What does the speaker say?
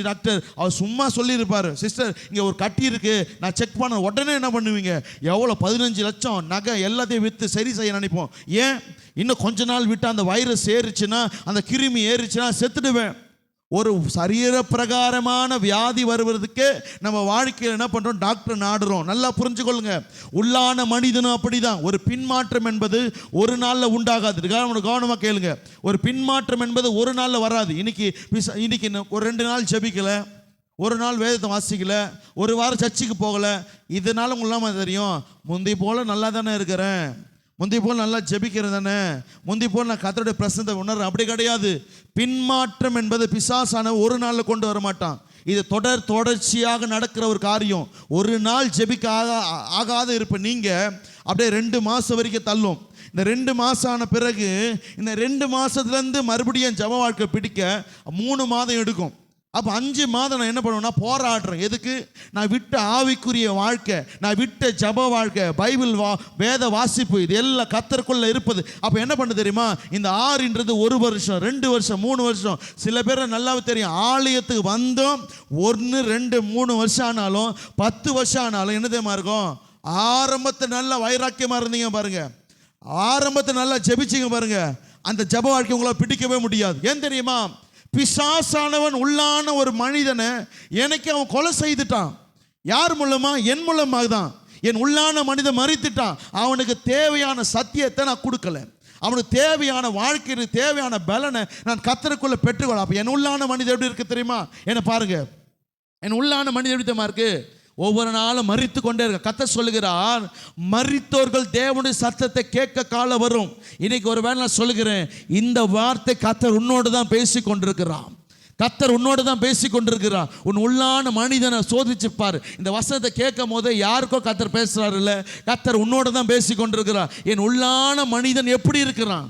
Doctor அவர் சும்மா சொல்லியிருப்பாரு, sister இங்கே ஒரு கட்டி இருக்கு நான் செக் பண்ண, உடனே என்ன பண்ணுவீங்க? எவ்வளோ 15 லட்சம் நகை எல்லாத்தையும் விற்று சரி செய்ய நினைப்போம். ஏன்? இன்னும் கொஞ்ச நாள் விட்டு அந்த வைரஸ் ஏறிச்சுன்னா, அந்த கிருமி ஏறிச்சுன்னா செத்துடுவேன். ஒரு சரீர பிரகாரமான வியாதி வருவதற்கு நம்ம வாழ்க்கையில் என்ன பண்ணுறோம்? டாக்டர் நாடுறோம். நல்லா புரிஞ்சுக்கொள்ளுங்க, உள்ளான மனிதனும் அப்படிதான். ஒரு பின்மாற்றம் என்பது ஒரு நாளில் உண்டாகாது. கவனமாக கேளுங்க, ஒரு பின்மாற்றம் என்பது ஒரு நாளில் வராது. இன்னைக்கு ஒரு 2 நாள் ஜெபிக்கலை, ஒரு நாள் வேதத்தை வாசிக்கலை, ஒரு வாரம் சர்ச்சுக்கு போகலை, இதனால உங்களுக்கு தெரியும் முந்தி போல் நல்லா தானே இருக்கிறேன், முந்தி போல் நல்லா ஜெபிக்கிறது தானே, முந்தி போல் நான் கர்த்தருடைய பிரசன்னத்தை உணர்றேன். அப்படி கிடையாது. பின்மாற்றம் என்பது பிசாசான ஒரு நாளில் கொண்டு வர மாட்டான். இது தொடர்ச்சியாக நடக்கிற ஒரு காரியம். ஒரு நாள் ஜெபிக்க ஆகாத இருப்ப நீங்கள் அப்படியே 2 மாதம் வரைக்கும் தள்ளும். இந்த 2 மாதம் ஆன பிறகு இந்த 2 மாதத்துலேருந்து மறுபடியும் ஜெப வாழ்க்கை பிடிக்க 3 மாதம் எடுக்கும். அப்போ 5 மாதம் நான் என்ன பண்ணுவேன்னா போராடுறேன். எதுக்கு? நான் விட்ட ஆவிக்குரிய வாழ்க்கை, நான் விட்ட ஜப வாழ்க்கை, பைபிள் வேத வாசிப்பு, இது எல்லாம் கர்த்தருக்குள்ள இருப்பது. அப்போ என்ன பண்ண தெரியுமா? இந்த 6ன்றது 1 வருஷம், 2 வருஷம், 3 வருஷம். சில பேர் நல்லாவே தெரியும், ஆலயத்துக்கு வந்தோம் 1, 2, 3 வருஷம் ஆனாலும் 10 வருஷம் ஆனாலும் என்ன தெரியுமா இருக்கும்? ஆரம்பத்தை நல்லா வைராக்கியமாக இருந்தீங்க பாருங்க, ஆரம்பத்தை நல்லா ஜெபிச்சிங்க பாருங்க, அந்த ஜப வாழ்க்கை உங்களால் பிடிக்கவே முடியாது. ஏன் தெரியுமா? பிசாசானவன் உள்ளான ஒரு மனிதனை எனக்கு அவன் கொலை செய்துட்டான். யார் மூலமா? என் மூலமாக தான். என் உள்ளான மனிதன் மரித்துட்டான். அவனுக்கு தேவையான சத்தியத்தை நான் கொடுக்கல, அவனுக்கு தேவையான வாழ்க்கைக்கு தேவையான பலனை நான் கர்த்தருக்குள்ள பெற்றுக்கொள்ள. அப்போ என் உள்ளான மனிதன் எப்படி இருக்கு தெரியுமா? என்ன பாருங்க, என் உள்ளான மனிதன் எப்படி தெரியுமா இருக்கு? ஒவ்வொரு நாளும் மரித்து கொண்டே இருக்க. கர்த்தர் சொல்லுகிறார், மரித்தோர்கள் தேவனுடைய சத்தத்தை கேட்க காலம் வரும். இன்னைக்கு ஒரு வேளை நான் சொல்லுகிறேன், இந்த வார்த்தை கர்த்தர் உன்னோடு தான் பேசி கொண்டிருக்கிறான். கர்த்தர் உன்னோடு தான் பேசி கொண்டிருக்கிறார். உன் உள்ளான மனிதனை சோதிச்சுப்பார். இந்த வசனத்தை கேட்கும் போதே யாருக்கோ கர்த்தர் பேசுறாரு இல்லை, கர்த்தர் உன்னோடு தான் பேசி கொண்டிருக்கிறார். என் உள்ளான மனிதன் எப்படி இருக்கிறான்?